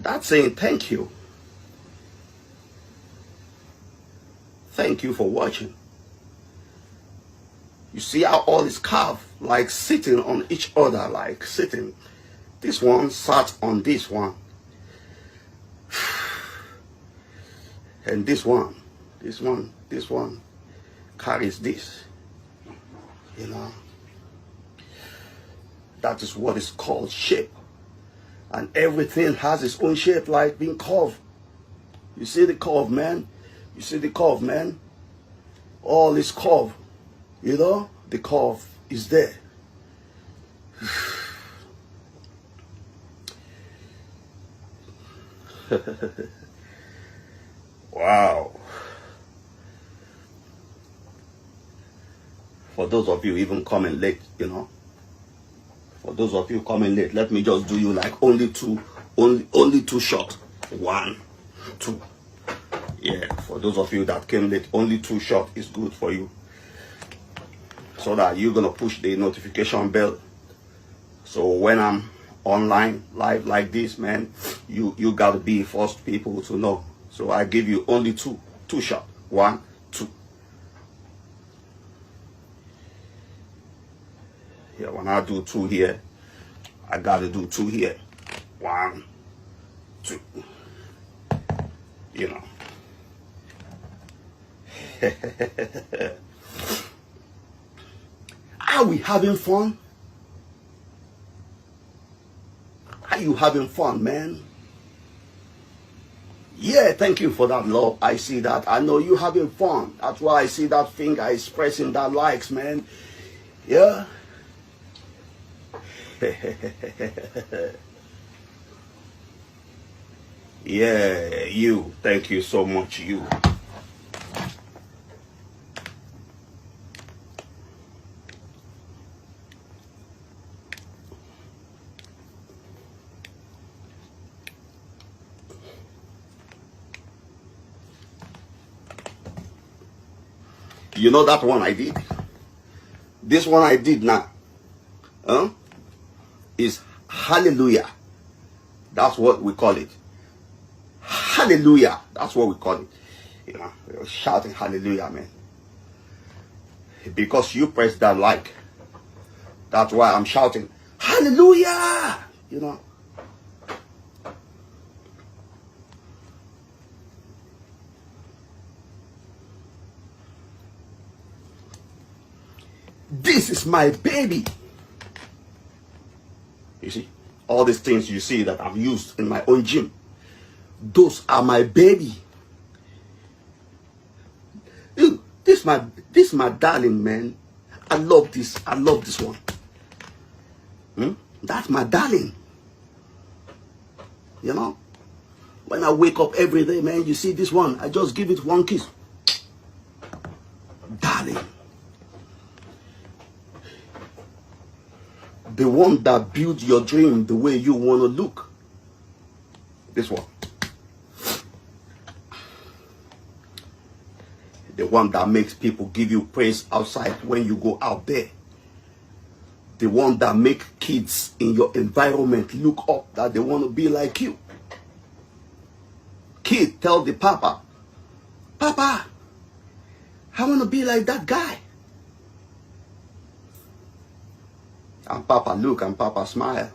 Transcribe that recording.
That's saying thank you. Thank you for watching. You see how all is carved, like sitting on each other, like sitting. This one sat on this one. And this one carries this. You know. That is what is called shape. And everything has its own shape, like being curved. You see the curve, man? You see the curve, man? All is curved. You know? The curve is there. Wow. For those of you even coming late, you know. For those of you coming late, let me just do you like only two shots. 1, 2. Yeah, for those of you that came late, only 2 shots is good for you. So that you're gonna push the notification bell. So when I'm online live like this, man, you gotta be first people to know. So I give you only two shots. 1, 2. Yeah, when I do 2 here, I gotta do 2 here. 1, 2. You know. Are we having fun? Are you having fun, man? Yeah, thank you for that, love. I see that. I know you having fun. That's why I see that finger expressing that likes, man. Yeah. Yeah, you. Thank you so much, you. You know that one I did? This one I did now. Is hallelujah. That's what we call it. Hallelujah. That's what we call it. You know, we're shouting hallelujah, man. Because you press that like. That's why I'm shouting hallelujah. You know. This is my baby. You see, all these things you see that I've used in my own gym, those are my baby. Ew, this my darling, man. I love this. I love this one. That's my darling. You know, when I wake up every day, man, you see this one. I just give it one kiss. Darling. The one that built your dream the way you want to look. This one. The one that makes people give you praise outside when you go out there. The one that makes kids in your environment look up that they want to be like you. Kid tell the papa, Papa, I want to be like that guy. And Papa look and Papa smile.